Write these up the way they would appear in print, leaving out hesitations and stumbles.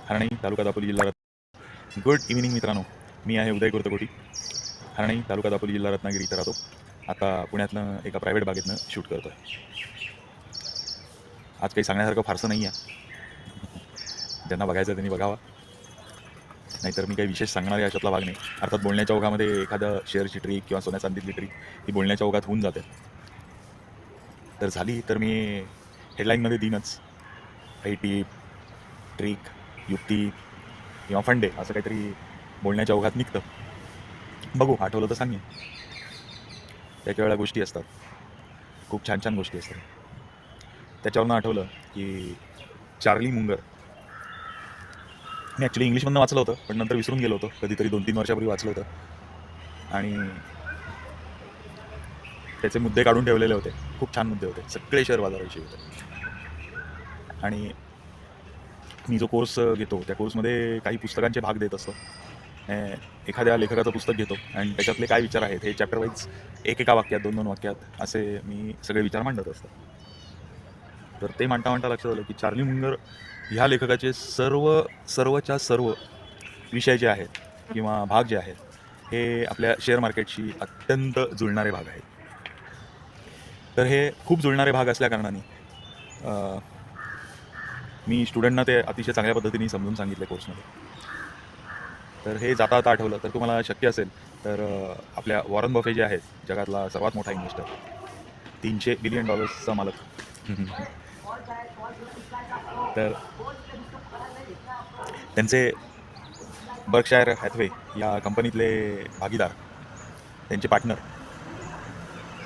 हरणी, तालुका दापोली, जिल्हा Ratnagiri. Good evening मित्रांनो, मी आहे उदय कुर्तकोटी. हरणी, तालुका दापोली, जिल्हा रत्नागिरी इथं राहतो. आता पुण्यातनं एका प्रायव्हेट बागेतनं शूट करतो आहे. आज काही सांगण्यासारखं फारसं नाही आहे. ज्यांना बघायचं त्यांनी बघावा, नाहीतर मी काही विशेष सांगणार आहे अशातला भाग नाही. अर्थात बोलण्याच्या ओघामध्ये एखादं शेअरची ट्रिक किंवा सोन्या चांदीतली ट्रिक ही बोलण्याच्या ओघात होऊन जाते. तर झाली तर मी हेडलाईनमध्ये देईनच. काही टीप, ट्रिक, युक्ती किंवा फंडे असं काहीतरी बोलण्याच्या ओघात निघतं. बघू, आठवलं तर सांगेन. त्याच्या वेळा गोष्टी असतात, खूप छान छान गोष्टी असतात. त्याच्यावरनं आठवलं की चार्ली मुंगर, मी ॲक्च्युली इंग्लिशमधनं वाचलं होतं, पण नंतर विसरून गेलो होतो. कधीतरी 2-3 वर्षापूर्वी वाचलं होतं आणि त्याचे मुद्दे काढून ठेवलेले होते. खूप छान मुद्दे होते, सगळे शेअर बाजाराविषयी होते. आणि मी जो कोर्स घेतो त्या कोर्समध्ये काही पुस्तकांचे भाग देत असतो. एखाद्या लेखकाचं पुस्तक घेतो आणि त्याच्यातले काय विचार आहेत हे चॅप्टर वाईज एका वाक्यात 2-2 वाक्यात असे मी सगळे विचार मांडत असतो. तर ते मांडता मांडता लक्षात आलं की चार्ली मुंगर ह्या लेखकाचे सर्वच्या सर्व विषय जे आहेत किंवा भाग जे आहेत हे आपल्या शेअर मार्केटशी अत्यंत जुळणारे भाग आहेत. तर हे खूप जुळणारे भाग असल्याकारणाने मी स्टुडंटना ते अतिशय चांगल्या पद्धतीने समजून सांगितले कोर्समध्ये. तर हे जाता आता आठवलं तर तुम्हाला शक्य असेल तर आपल्या वॉरन बफे जे आहेत, जगातला सर्वात मोठा इन्व्हेस्टर, $300 बिलियन मालक, तर त्यांचे बर्कशायर हॅथवे या कंपनीतले भागीदार, त्यांचे पार्टनर,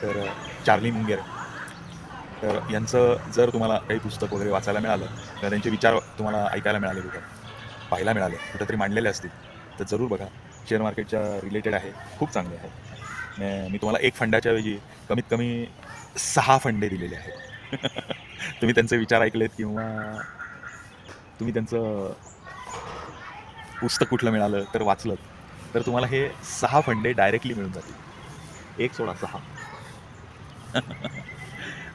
तर चार्ली मुंगर, तर यांचं जर तुम्हाला काही पुस्तक वगैरे वाचायला मिळालं तर त्यांचे विचार तुम्हाला ऐकायला मिळाले, कुठं पाहायला मिळाले, कुठंतरी मांडलेले असतील तर जरूर बघा. शेअर मार्केटच्या रिलेटेड आहे, खूप चांगले आहे. मी तुम्हाला एक फंडाच्या ऐवजी कमीत कमी 6 फंडे दिलेले आहेत. तुम्ही त्यांचे विचार ऐकलेत किंवा तुम्ही त्यांचं पुस्तक कुठलं मिळालं तर वाचलं तर तुम्हाला हे 6 फंडे डायरेक्टली मिळून जातील. एक सोडा 6.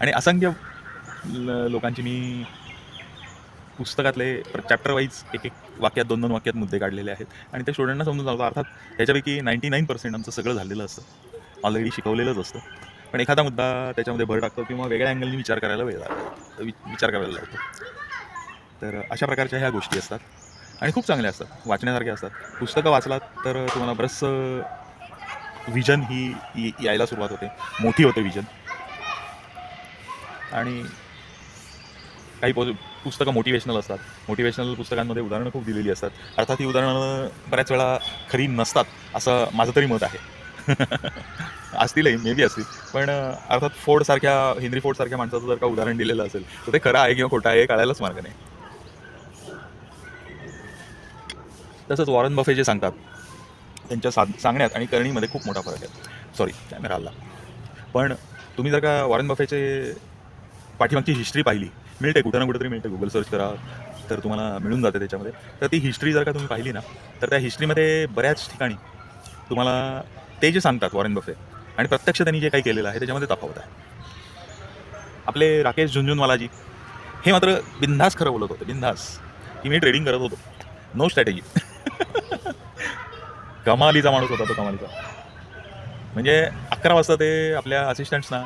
आणि असंख्य लोकांची मी पुस्तकातले चॅप्टर वाईज एक वाक्यात 2-2 वाक्यात मुद्दे काढलेले आहेत आणि त्या स्टुडंटना समजून जातं. अर्थात ह्याच्यापैकी 99% आमचं सगळं झालेलं असतं, ऑलरेडी शिकवलेलंच असतं. पण एखादा मुद्दा त्याच्यामध्ये भर टाकतो किंवा वेगळ्या अँगलनी विचार करायला विचार करायला लावतो. तर अशा प्रकारच्या ह्या गोष्टी असतात आणि खूप चांगल्या असतात, वाचण्यासारख्या असतात. पुस्तकं वाचलात तर तुम्हाला बरंचसं विजन ही यायला सुरुवात होते, मोठी होते विजन. आणि काही पुस्तकं मोटिवेशनल असतात. मोटिवेशनल पुस्तकांमध्ये उदाहरणं खूप दिलेली असतात. अर्थात ही उदाहरणं बऱ्याच वेळा खरी नसतात असं माझं तरी मत आहे. असतीलही, मे बी असतील, पण अर्थात हेनरी फोर्डसारख्या माणसाचं जर का उदाहरण दिलेलं असेल तर ते खरं आहे किंवा खोटं आहे हे कळायलाच मार्ग नाही. तसंच वॉरन बफे जे सांगतात त्यांच्या सांगण्यात आणि करणीमध्ये खूप मोठा फरक आहे. सॉरी, कॅमेरा हल्ला. पण तुम्ही जर का वॉरन बफेचे पाठीमागची हिस्ट्री पाहिली, मिळते कुठं ना कुठंतरी मिळते, गुगल सर्च करा तर तुम्हाला मिळून जाते त्याच्यामध्ये. तर ती हिस्ट्री जर का तुम्ही पाहिली ना तर त्या हिस्ट्रीमध्ये बऱ्याच ठिकाणी तुम्हाला ते जे सांगतात वॉरन बफे आणि प्रत्यक्ष त्यांनी जे काही केलेलं आहे त्याच्यामध्ये तफावत आहे. आपले राकेश झुंझुनवालाजी हे मात्र बिनधास खरं बोलत होते, बिनधास, की मी ट्रेडिंग करत होतो, नो स्ट्रॅटेजी. कमालीचा माणूस होता तो, कमालीचा. म्हणजे 11 वाजता ते आपल्या असिस्टंट्सना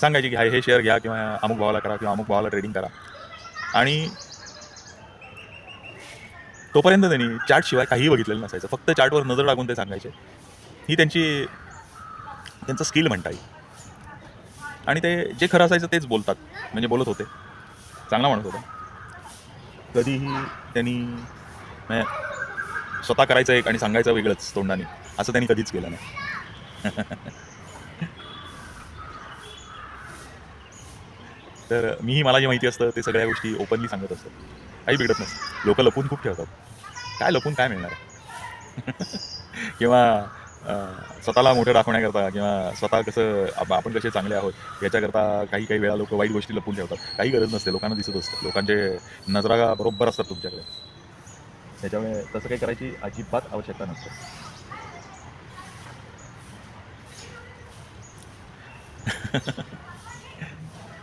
सांगायचे की हे शेअर घ्या किंवा अमुक भावाला करा किंवा अमुक भावाला ट्रेडिंग करा. आणि तोपर्यंत त्यांनी चार्टशिवाय काहीही बघितलेलं नसायचं, फक्त चार्टवर नजर टाकून ते सांगायचे. ही त्यांचं स्किल म्हणता येईल. आणि ते जे खरं असायचं तेच म्हणजे बोलत होते. चांगला माणूस होता. कधीही त्यांनी स्वतः करायचं एक आणि सांगायचं वेगळंच तोंडाने, असं त्यांनी कधीच केलं नाही. तर मीही मला जे माहिती असतं ते सगळ्या गोष्टी ओपनली सांगत असतो, काही बिघडत नसतं. लोक लपून खूप ठेवतात, काय लपून काय मिळणार किंवा स्वतःला मोठं दाखवण्याकरता किंवा स्वतः कसं आपण कसे चांगले आहोत याच्याकरता काही काही वेळा लोक वाईट गोष्टी लपून ठेवतात. काही गरज नसते, लोकांना दिसत असतं, लोकांचे नजरा बरोबर असतात तुमच्याकडे. त्याच्यामुळे तसं काही करायची अजिबात आवश्यकता नसते.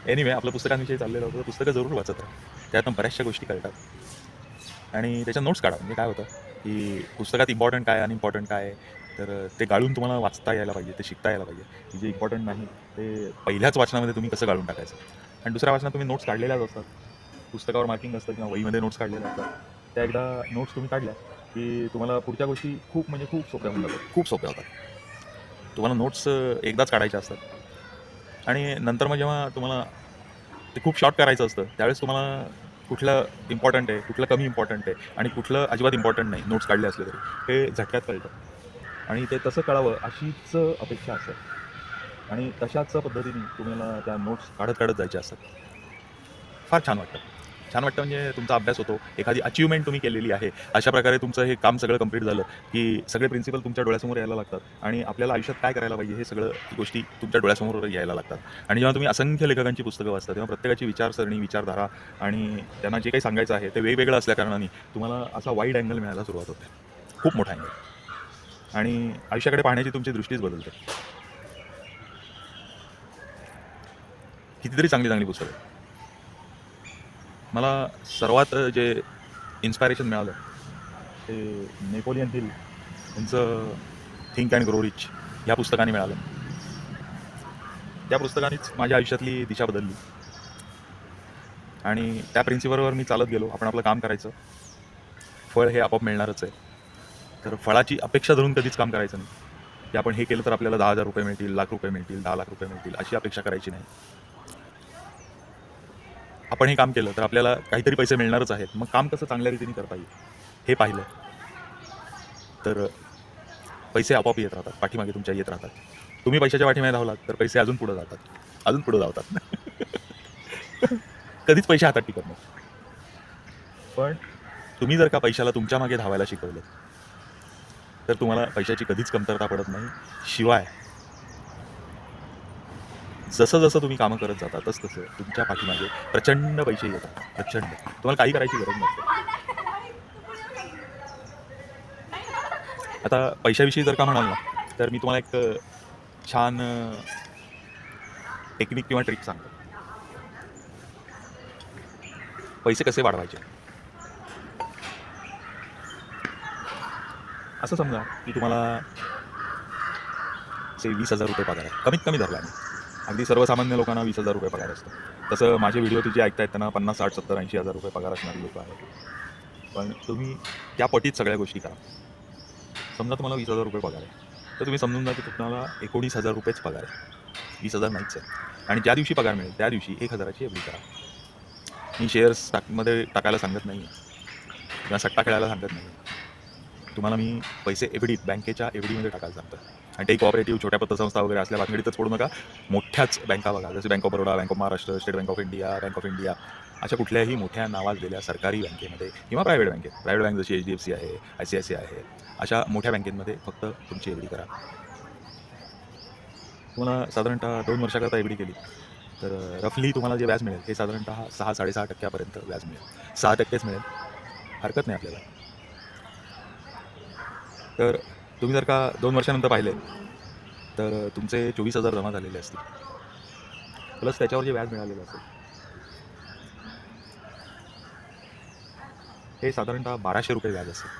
एनिवे, आपलं पुस्तकांविषयी चाललेलं होतं, पुस्तकं जरूर वाचत राहा, त्यातून बऱ्याचशा गोष्टी कळतात. आणि त्याच्या नोट्स काढा. म्हणजे काय होतं, की पुस्तकात इम्पॉर्टंट काय, अनइम्पॉर्टंट काय आहे, तर ते गाळून तुम्हाला वाचता यायला पाहिजे, ते शिकता यायला पाहिजे, की जे इम्पॉर्टंट नाही ते पहिल्याच वाचनामध्ये तुम्ही कसं गाळून टाकायचं. आणि दुसऱ्या वाचनात तुम्ही नोट्स काढलेल्याच असतात. पुस्तकावर मार्किंग असतं किंवा वहीमध्ये नोट्स काढलेल्या असतात. त्या एकदा नोट्स तुम्ही काढल्या, की तुम्हाला पुढच्या गोष्टी खूप म्हणजे खूप सोप्या होऊन जातात. खूप सोप्या होतात. तुम्हाला नोट्स एकदाच काढायच्या असतात आणि नंतर मग जेव्हा तुम्हाला ते खूप शॉर्ट करायचं असतं, त्यावेळेस तुम्हाला कुठलं इम्पॉर्टंट आहे, कुठलं कमी इम्पॉर्टंट आहे आणि कुठलं अजिबात इम्पॉर्टंट नाही, नोट्स काढले असले तरी, हे झटक्यात कळतं. आणि ते तसं कळावं अशीच अपेक्षा असते आणि तशाच पद्धतीने तुम्हाला त्या नोट्स काढत काढत जायच्या असतात. फार छान वाटतं. छान वाटतं म्हणजे तुमचा अभ्यास होतो. एखादी अचीव्हमेंट तुम्ही केलेली आहे. अशा प्रकारे तुमचं हे काम सगळं कंप्लीट झालं, की सगळे प्रिन्सिपल तुमच्या डोळ्यासमोर यायला लागतात आणि आपल्याला आयुष्यात काय करायला पाहिजे हे सगळं गोष्टी तुमच्या डोळ्यासमोर यायला लागतात. आणि जेव्हा तुम्ही असंख्य लेखकांची पुस्तकं वाचता, तेव्हा प्रत्येकाची विचारसरणी, विचारधारा आणि त्यांना जे काही सांगायचं आहे ते वेगवेगळं असल्याकारणाने तुम्हाला असा वाईड अँगल मिळायला सुरुवात होते. खूप मोठा अँगल आणि आयुष्याकडे पाहण्याची तुमची दृष्टीच बदलते. कितीतरी चांगली चांगली पुस्तकं. मला सर्वात जे इन्स्पायरेशन मिळालं ते नेपोलियन हिल यांचं थिंक अँड ग्रो रिच ह्या पुस्तकाने मिळालं. त्या पुस्तकानेच माझ्या आयुष्यातली दिशा बदलली आणि त्या प्रिन्सिपलवर मी चालत गेलो. आपण आपलं काम करायचं, फळ हे आपोआप मिळणारच आहे. तर फळाची अपेक्षा धरून कधीच काम करायचं नाही, की आपण हे केलं तर आपल्याला ₹10,000 मिळतील, ₹1,00,000 मिळतील, ₹10,00,000 मिळतील अशी अपेक्षा करायची नाही. आपण हे काम केलं तर आपल्याला काहीतरी पैसे मिळणारच आहेत. मग काम कसं चांगल्या रीतीने करता येईल हे पाहिलं तर पैसे आपोआप येत राहतात, पाठीमागे तुमच्या येत राहतात. तुम्ही पैशाच्या पाठीमागे धावलात तर पैसे अजून पुढे जातात, अजून पुढे धावतात. कधीच पैसे हातात टिकत नाही. पण तुम्ही जर का पैशाला तुमच्या मागे धावायला शिकवलं तर तुम्हाला पैशाची कधीच कमतरता पडत नाही. शिवाय जसं जसं तुम्ही कामं करत जाता तसं तसं तुमच्या पाठीमागे प्रचंड पैसे येतात. प्रचंड. तुम्हाला काही करायची गरज नसते. आता पैशाविषयी जर का म्हणाल ना, तर मी तुम्हाला एक छान टेक्निक किंवा ट्रिक सांगतो. पैसे कसे वाढवायचे? असं समजा की तुम्हाला से ₹20,000 पगार आहे. कमीत कमी धरला मी. अगदी सर्वसामान्य लोकांना ₹20,000 पगार असतो. तसं माझे व्हिडिओ जे ऐकतायत त्यांना 50, 60, 70, ₹80,000 पगार असणारी लोकं आहेत. पण तुम्ही त्या पटीत सगळ्या गोष्टी करा. समजा तुम्हाला ₹20,000 पगार आहे. तर तुम्ही समजून जा की तुम्हाला ₹19,000च पगार आहे. 20,000 नाहीच आहे. आणि ज्या दिवशी पगार मिळेल त्या दिवशी 1,000ची एफ-डी करा. मी शेअर्स स्टॉकमध्ये टाकायला सांगत नाही आहे किंवा सट्टा खेळायला सांगत नाही आहे. तुम्हाला मी पैसे एफ-डीत बँकेच्या एफ-डीमध्ये टाकायला सांगतो. आणि ते कोऑपरेटिव्ह छोट्या पतसंस्था वगैरे असल्या भानगडीतच पडू नका. मोठ्याच बँका बघा, जसे bank of Baroda, bank of Maharashtra, state bank of India अशा कुठल्याही मोठ्या नावाजलेल्या सरकारी बँकेमध्ये किंवा प्रायव्हेट बँकेत, प्रायव्हेट बँक जशी HDFC आहे, ICICI आहे, अशा मोठ्या बँकेमध्ये फक्त तुमची एफ-डी करा. तुम्हाला साधारणतः 2 वर्षाकरता एफ-डी केली तर रफली तुम्हाला जे व्याज मिळेल हे साधारणतः 6-6.5% व्याज मिळेल. 6%च मिळेल, हरकत नाही आपल्याला. तर तुम्ही जर का 2 वर्षानंतर पाहिले तर तुमचे 24,000 जमा झालेले असतील. प्लस त्याच्यावर जे व्याज मिळालेलं असेल हे साधारणतः ₹1,200 व्याज असेल.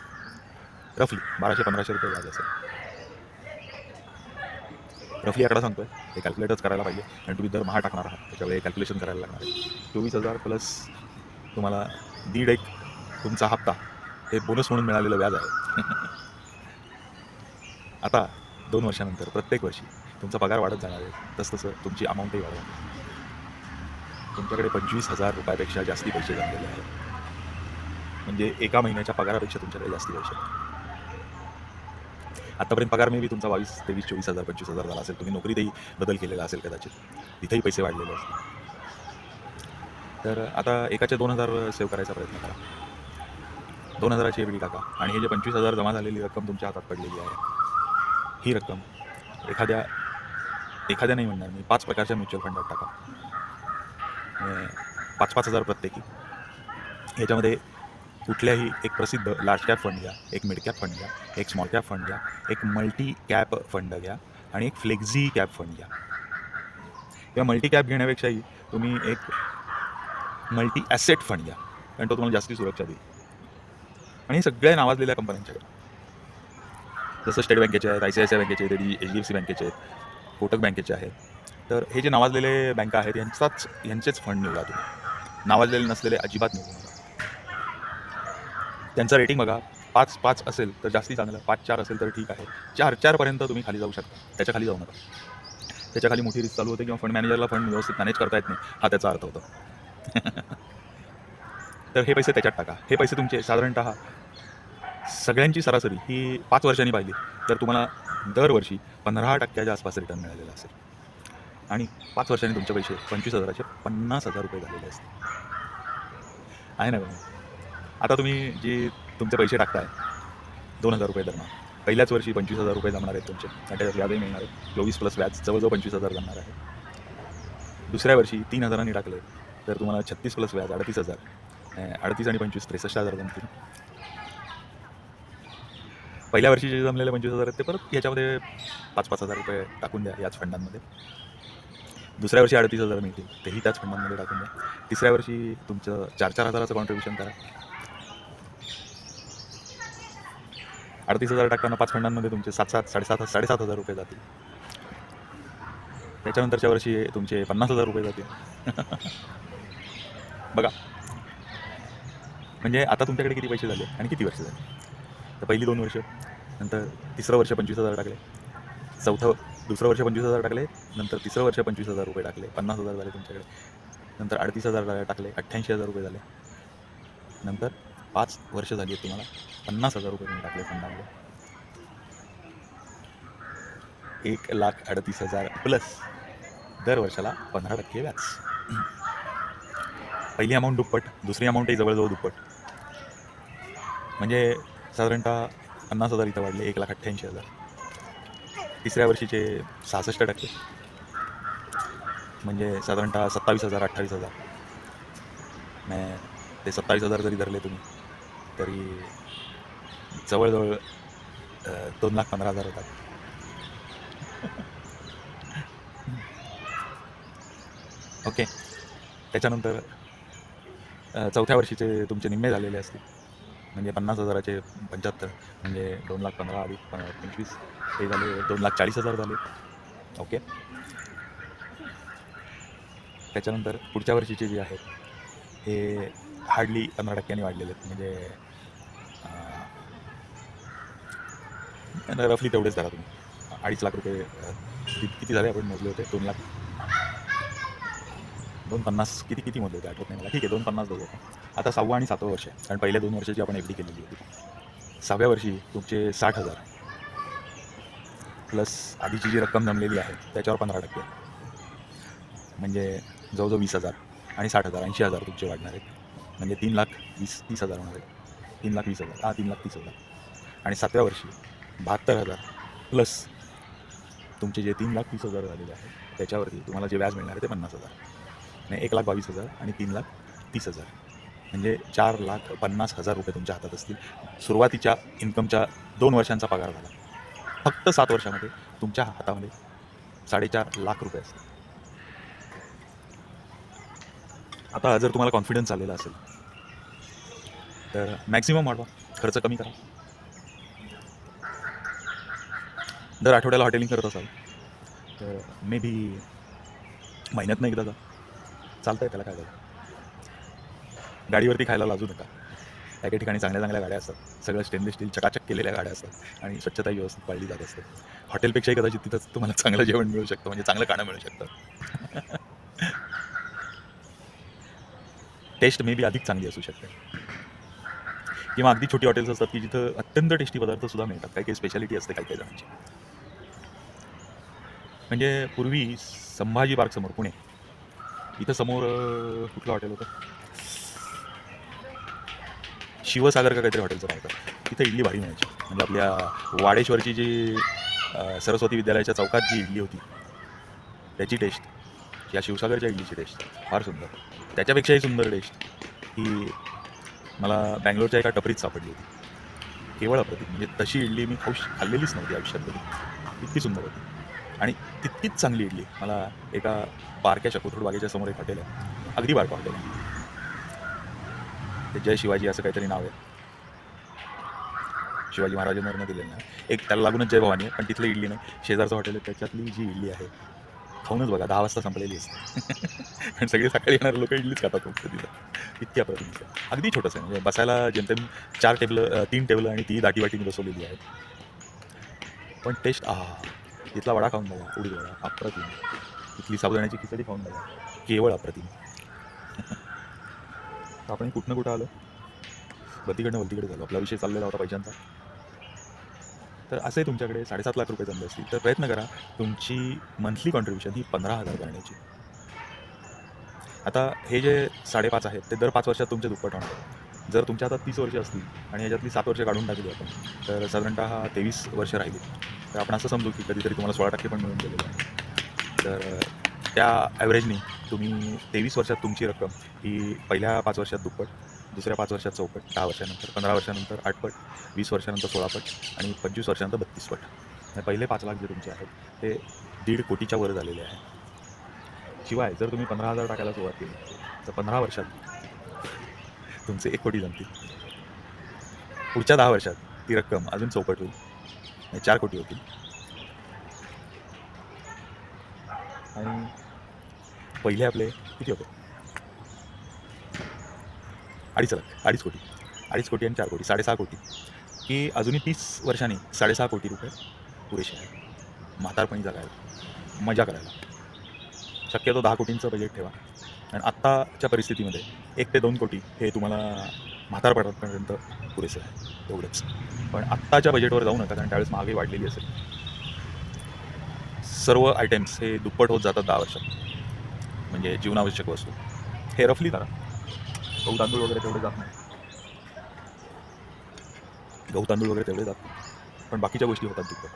रफली ₹1,200-1,500 व्याज असेल. रफली आकडा सांगतोय, हे कॅल्क्युलेटच करायला पाहिजे आणि तुम्ही दर महा टाकणार आहात त्याच्यावेळी कॅल्क्युलेशन करायला लागणार आहे. 24,000 प्लस तुम्हाला दीड एक तुमचा हप्ता हे बोनस म्हणून मिळालेलं व्याज आहे. आता 2 वर्षानंतर प्रत्येक वर्षी तुमचा पगार वाढत जाणार आहे, तसतसं तुमची अमाऊंटही वाढवणार. तुमच्याकडे ₹25,000 जास्ती पैसे जमलेले आहेत. म्हणजे एका महिन्याच्या पगारापेक्षा तुमच्याकडे जास्ती पैसे आहेत. आतापर्यंत पगार मे बी तुमचा 22, 23, 24,000, 25,000 झाला असेल. तुम्ही नोकरीतही बदल केलेला असेल कदाचित. तिथेही पैसे वाढलेले असतील. तर आता एकाचे 2,000 सेव्ह करायचा प्रयत्न करा. 2,000ची एफ-डी टाका आणि हे जे 25,000 जमा झालेली रक्कम तुमच्या हातात पडलेली आहे, ही रक्कम एखाद्या नाही म्हणणार मी, 5 प्रकारच्या म्युच्युअल फंडात टाका. 5,000 प्रत्येकी. याच्यामध्ये कुठल्याही एक प्रसिद्ध लार्ज कॅप फंड घ्या, एक मिड कॅप फंड घ्या, एक स्मॉल कॅप फंड घ्या, एक मल्टी कॅप फंड घ्या आणि एक फ्लेक्झी कॅप फंड घ्या. किंवा मल्टी कॅप घेण्यापेक्षाही तुम्ही एक मल्टी ॲसेट फंड घ्या, कारण तो तुम्हाला जास्ती सुरक्षा देईल. आणि हे सगळ्या नावाजलेल्या कंपन्यांच्याकडे, जसं स्टेट बँकेचे आहेत, ICICI बँकेचे आहेत, HDFC बँकेचे आहेत, कोटक बँकेचे आहेत. तर हे जे नावाजलेले बँका आहेत यांचेच फंड निवडा तुम्ही. नावाजलेले नसलेले अजिबात निवडू नका. त्यांचं रेटिंग बघा, 5 असेल तर जास्ती चांगलं, 5-4 असेल तर ठीक आहे, 4 पर्यंत तुम्ही खाली जाऊ शकता, त्याच्या खाली जाऊ नका. त्याच्या खाली मोठी रिस्क चालू होते किंवा फंड मॅनेजरला फंड व्यवस्थित मॅनेज करता येत नाही, हा त्याचा अर्थ होतो. तर हे पैसे त्याच्यात टाका. हे पैसे तुमचे साधारणतः सगळ्यांची सरासरी ही 5 वर्षांनी पाहिली तर तुम्हाला दरवर्षी 15% आसपास रिटर्न मिळालेला असेल. आणि 5 वर्षांनी तुमचे पैसे 25,000चे 50,000 रुपये झालेले असतील. आहे ना बघा. आता तुम्ही जे तुमचे पैसे टाकताय 2,000 रुपये दरमहा, पहिल्याच वर्षी 25,000 रुपये जमणार आहेत तुमचे आणि त्याच्यात व्याजही मिळणार आहे. 24 प्लस व्याज जवळजवळ 25,000 जमणार आहे. दुसऱ्या वर्षी 3,000 टाकले तर तुम्हाला 36 प्लस व्याज 38,000, 38 आणि 25 63,000 जमतील. पहिल्या वर्षी जे जमलेले 25,000 आहेत ते परत याच्यामध्ये 5,000 रुपये टाकून द्या याच फंडांमध्ये. दुसऱ्या वर्षी 38,000 मिळतील, तेही त्याच फंडांमध्ये टाकून द्या. तिसऱ्या वर्षी तुमचं 4,000 कॉन्ट्रीब्युशन करा. 38,000 टाकताना 5 फंडांमध्ये तुमचे 7,000 रुपये जातील. त्याच्यानंतरच्या वर्षी तुमचे 50,000 रुपये जातील. बघा, म्हणजे आता तुमच्याकडे किती पैसे झाले आणि किती वर्ष झाले. तर पहिली 2 वर्ष, नंतर तिसरं वर्ष 25,000 टाकले, दुसरं वर्ष 25,000 टाकले, नंतर तिसरं वर्ष 25,000 रुपये टाकले, 50,000 झाले तुमच्याकडे. नंतर 38,000 टाकले, 88,000 रुपये झाले. नंतर 5 वर्ष झाली आहेत तुम्हाला, 50,000 रुपये तुम्ही टाकले फंडामध्ये. 1,38,000 प्लस दर वर्षाला 15% व्याज. पहिली अमाऊंट दुप्पट, दुसरी अमाऊंटही जवळजवळ दुप्पट. म्हणजे साधारणतः 50,000 इथं वाढले, 1,88,000. तिसऱ्या वर्षीचे 66%, म्हणजे साधारणतः 27,000 28,000. ते 27,000 जरी धरले तुम्ही तरी जवळजवळ 2,15,000 होतात. ओके. त्याच्यानंतर चौथ्या वर्षीचे तुमचे निम्मे झालेले असतील, म्हणजे 50,000चे 75, म्हणजे 2,15,000 अधिक 25 हे झाले 2,40,000 झाले. ओके. त्याच्यानंतर पुढच्या वर्षीचे जे आहेत हे हार्डली 15% वाढलेले आहेत, म्हणजे रफली तेवढेच धरा तुम्ही. 2.5 लाख रुपये किती झाले आपण मोजले होते, 2,50,000 किती मोजले होते आठवत नाही मला. ठीक आहे, 2,50,000 धरू. आता 6वं आणि 7वं वर्ष आहे, कारण पहिल्या 2 वर्षाची आपण FD केलेली होती. 6व्या वर्षी तुमचे 60,000 प्लस आधीची जी रक्कम जमलेली आहे त्याच्यावर 15%, म्हणजे जवळजवळ 20,000 आणि 60,000 80,000 तुमचे वाढणार आहेत, म्हणजे 3,30,000 होणार आहेत. 3,20,000 3,30,000. आणि 7व्या वर्षी 72,000 प्लस तुमचे जे 3,30,000 झालेले आहेत त्याच्यावरती तुम्हाला जे व्याज मिळणार आहे ते 50,000, म्हणजे 1,22,000 आणि 3,30,000, म्हणजे 4,50,000 रुपये तुमच्या हातात असतील. सुरुवातीच्या इन्कमच्या 2 वर्षांचा पगार झाला. फक्त 7 वर्षामध्ये तुमच्या हातामध्ये 4.5 लाख रुपये असतील. आता जर तुम्हाला कॉन्फिडन्स आलेला असेल तर मॅक्सिमम वाढवा, खर्च कमी करा. दर आठवड्याला हॉटेलिंग करत असाल तर मे बी महिन्यातनं एकदा जा, चालतं आहे, त्याला काय झालं. गाडीवरती खायला लाजू नका. काही काही ठिकाणी चांगल्या चांगल्या गाड्या असतात, सगळं स्टेनलेस स्टील चकाचक केलेल्या गाड्या असतात आणि स्वच्छता व्यवस्थित पाळली जात असते. हॉटेलपेक्षाही कदाचित तिथंच तुम्हाला चांगलं जेवण मिळू शकतं, म्हणजे चांगलं खाणं मिळू शकतं. टेस्ट मे बी अधिक चांगली असू शकते. किंवा अगदी छोटी हॉटेल्स असतात की जिथं अत्यंत टेस्टी पदार्थसुद्धा मिळतात. काही काही स्पेशालिटी असते काही काही जणांची. म्हणजे पूर्वी संभाजी पार्क समोर पुणे इथं समोर कुठलं हॉटेल होतं, शिवसागर का काहीतरी हॉटेलचं नाव होतं. तिथं इडली भारी मिळायची. म्हणजे आपल्या वाडेश्वरची जी सरस्वती विद्यालयाच्या चौकात जी इडली होती त्याची टेस्ट, या शिवसागरच्या इडलीची टेस्ट फार सुंदर. त्याच्यापेक्षाही सुंदर टेस्ट ही मला बँगलोरच्या एका टपरीत सापडली होती. केवळ अप्रतिम, म्हणजे तशी इडली मी खाल्लेलीच नव्हती आयुष्यात कधी. इतकी सुंदर होती आणि तितकीच चांगली इडली मला एका बारक्याच्या कोथरूड बागेच्या समोर एक हॉटेल आहे, अगदी बारकं हॉटेल आहे, ते जय शिवाजी असं काहीतरी नाव आहे. शिवाजी महाराजांवरनं दिलेलं आहे. एक त्याला लागूनच जय भवानी आहे, पण तिथलं इडली नाही. शेजारचं हॉटेल आहे त्याच्यातली जी इडली आहे, खाऊनच बघा 10 वाजता संपलेली असते. कारण सगळे सकाळी येणारे लोकं इडलीच खातात फक्त तिथं. इतकी अप्रतिम आहे. अगदी छोटंसं आहे, म्हणजे बसायला जेमतेम 4 टेबलं 3 टेबलं आणि ती दाटीवाटीने बसवलेली आहे. पण टेस्ट तिथला वडा खाऊन बघा, उडीद वडा अप्रतिम. तिथली साबुदाण्याची खिचडी खाऊन बघा, केवळ अप्रतिम. तर आपण कुठनं कुठं आलो, बत्तीकडनं वलतीकडे झालो. आपला विषय चाललेला होता पैशांचा. तर असे तुमच्याकडे 7.5 लाख रुपये जमले असतील तर प्रयत्न करा तुमची मंथली कॉन्ट्रीब्युशन ही 15,000 करण्याची. आता हे जे 5.5 आहेत ते दर 5 वर्षात तुमचे दुप्पट होणार. जर तुमच्या हातात 30 वर्ष असतील आणि ह्याच्यातली 7 वर्ष काढून टाकली आपण, तर साधारणतः 23 वर्ष राहिली. तर आपण असं समजू की कधीतरी तुम्हाला 16% पण मिळून गेलेलं आहे. तर त्या ॲव्हरेजनी तुम्ही 23 वर्षात तुमची रक्कम ही पहिल्या 5 वर्षात दुप्पट, दुसऱ्या 5 वर्षात चौपट, 10 वर्षानंतर 15 वर्षानंतर 8 पट, 20 वर्षानंतर 16 पट आणि 25 वर्षानंतर 32 पट. आणि पहिले 5 लाख जे तुमचे आहेत ते 1.5 कोटीच्या वर झालेले आहे. शिवाय जर तुम्ही 15,000 टाकायला सुरुवात केली तर 15 वर्षात तुमचे 1 कोटी जमतील. पुढच्या 10 वर्षात ती रक्कम अजून चौपट होईल आणि 4 कोटी होतील. आणि पहिले आपले किती होते? 2.5 कोटी. 2.5 कोटी आणि 4 कोटी 6.5 कोटी, की अजूनही 30 वर्षांनी 6.5 कोटी रुपये पुरेसे आहेत म्हातारपणी जगायला, मजा करायला. शक्यतो 10 कोटींचं बजेट ठेवा. आणि आत्ताच्या परिस्थितीमध्ये 1 ते 2 कोटी हे तुम्हाला म्हातारपणापर्यंत पुरेसे आहे, एवढंच. पण आत्ताच्या बजेटवर जाऊ नका, कारण त्यावेळेस महागाई वाढलेली असेल. सर्व आयटेम्स हे दुप्पट होत जातात 10 वर्षात. म्हणजे जीवनावश्यक वस्तू हे रफली करा. गहू तांदूळ वगैरे तेवढे जात नाही, पण बाकीच्या गोष्टी होतात दुप्पट.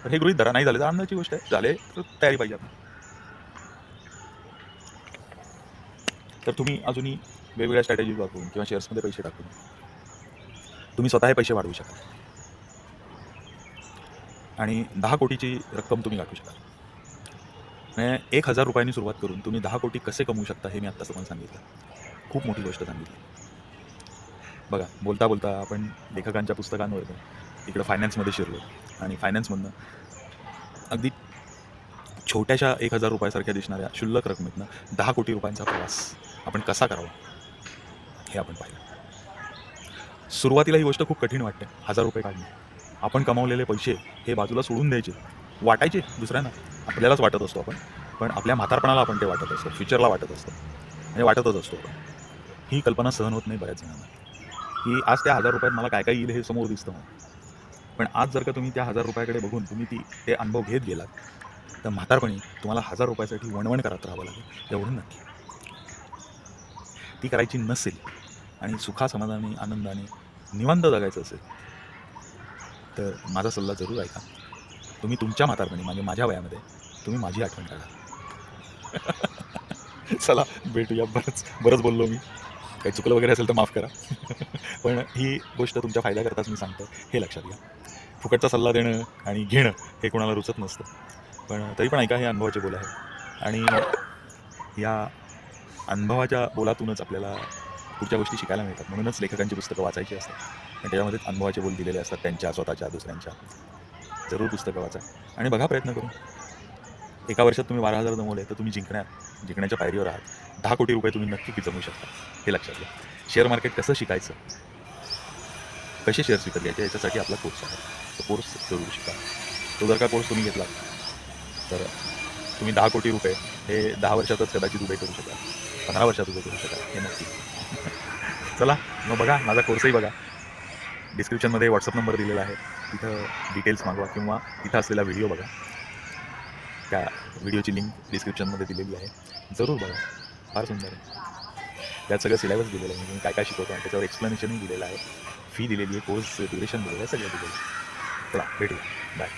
तर हे गृहीत धरा. नाही झाले तर अन्नाची गोष्ट आहे, झाले तर तयारी पाहिजे आपण. तर तुम्ही अजूनही वेगवेगळ्या स्ट्रॅटेजीज वापरून किंवा शेअर्समध्ये पैसे टाकून तुम्ही स्वतः हे पैसे वाढवू शकाल आणि 10 कोटीची रक्कम तुम्ही गाठू शकाल. म्हणजे 1,000 रुपयांनी सुरुवात करून तुम्ही 10 कोटी कसे कमवू शकता हे मी आत्ता तुम्हाला सांगितलं. खूप मोठी गोष्ट सांगितली. बघा, बोलता बोलता आपण लेखकांच्या पुस्तकांवर इकडं फायनान्समध्ये शिरलो आणि फायनान्समधनं अगदी छोट्याशा 1,000 रुपयासारख्या दिसणाऱ्या क्षुल्लक रकमेतनं 10 कोटी रुपयांचा प्रवास आपण कसा करावा हे आपण पाहिलं. सुरुवातीला ही गोष्ट खूप कठीण वाटते, 1,000 रुपये काढणे. आपण कमावलेले पैसे हे बाजूला सोडून द्यायचे, वाटायचे दुसऱ्यांना. आपल्यालाच वाटत असतो आपण, पण आपल्या म्हातारपणाला आपण ते वाटत असतो, फ्युचरला वाटत असतो, म्हणजे वाटतच असतो. पण ही कल्पना सहन होत नाही बऱ्याच जणांना, की आज त्या 1,000 रुपयात मला काय काय येईल हे समोर दिसतं. पण आज जर का तुम्ही त्या 1,000 रुपयाकडे बघून तुम्ही ते अनुभव घेत गेलात, तर म्हातारपणी तुम्हाला 1,000 रुपयासाठी वणवण करत राहावं लागेल, एवढं नक्की. ती करायची नसेल आणि सुखासमाधानी आनंदाने निवांत जगायचं असेल तर माझा सल्ला जरूर ऐका. तुम्ही तुमच्या म्हातारपणी, म्हणजे माझ्या वयामध्ये तुम्ही माझी आठवण काढा. चला भेटूया. बरंच बोललो मी, काही चुकलं वगैरे असेल तर माफ करा. पण ही गोष्ट तुमच्या फायद्याकरताच मी सांगतो, हे लक्षात घ्या. फुकटचा सल्ला देणं आणि घेणं हे कोणाला रुचत नसतं, पण तरी पण ऐका, हे अनुभवाचे बोल आहे आणि या अनुभवाच्या बोलातूनच आपल्याला पुढच्या गोष्टी शिकायला मिळतात. म्हणूनच लेखकांची पुस्तकं वाचायची असतात आणि त्याच्यामध्येच अनुभवाचे बोल दिलेले असतात, त्यांच्या स्वतःच्या, दुसऱ्यांच्या. जरूर पुस्तकं वाचा आणि बघा प्रयत्न करून. 1 वर्षात तुम्ही 12,000 जमवले तर तुम्ही जिंकण्याच्या पायरीवर आहात. 10 कोटी रुपये तुम्ही नक्की जमवू शकता, हे लक्षात घ्या. शेअर मार्केट कसं शिकायचं, कसे शेअर्स विकत घ्यायचे, याच्यासाठी आपला कोर्स आहे. तो कोर्स जरूर शिका. तो जर का कोर्स तुम्ही घेतला तर तुम्ही 10 कोटी रुपये हे 10 वर्षातच कदाचित उभे करू शकाल, 15 वर्षात उभे करू शकाल, हे नक्की. चला मग बघा, माझा कोर्सही बघा. डिस्क्रिप्शनमध्ये व्हॉट्सअप नंबर दिलेला आहे, तिथं डिटेल्स मागवा किंवा तिथं असलेला व्हिडिओ बघा. त्या व्हिडिओची लिंक डिस्क्रिप्शनमध्ये दिलेली आहे, जरूर बघा. फार सुंदर आहे. त्यात सगळं सिलेबस दिलेलं आहे, मी काय काय शिकवतो आणि त्याच्यावर एक्सप्लेनेशनही दिलेलं आहे, फी दिलेली आहे, कोर्स ड्युरेशन दिलेलं आहे, सगळं दिलेलं आहे. चला भेटू, बाय.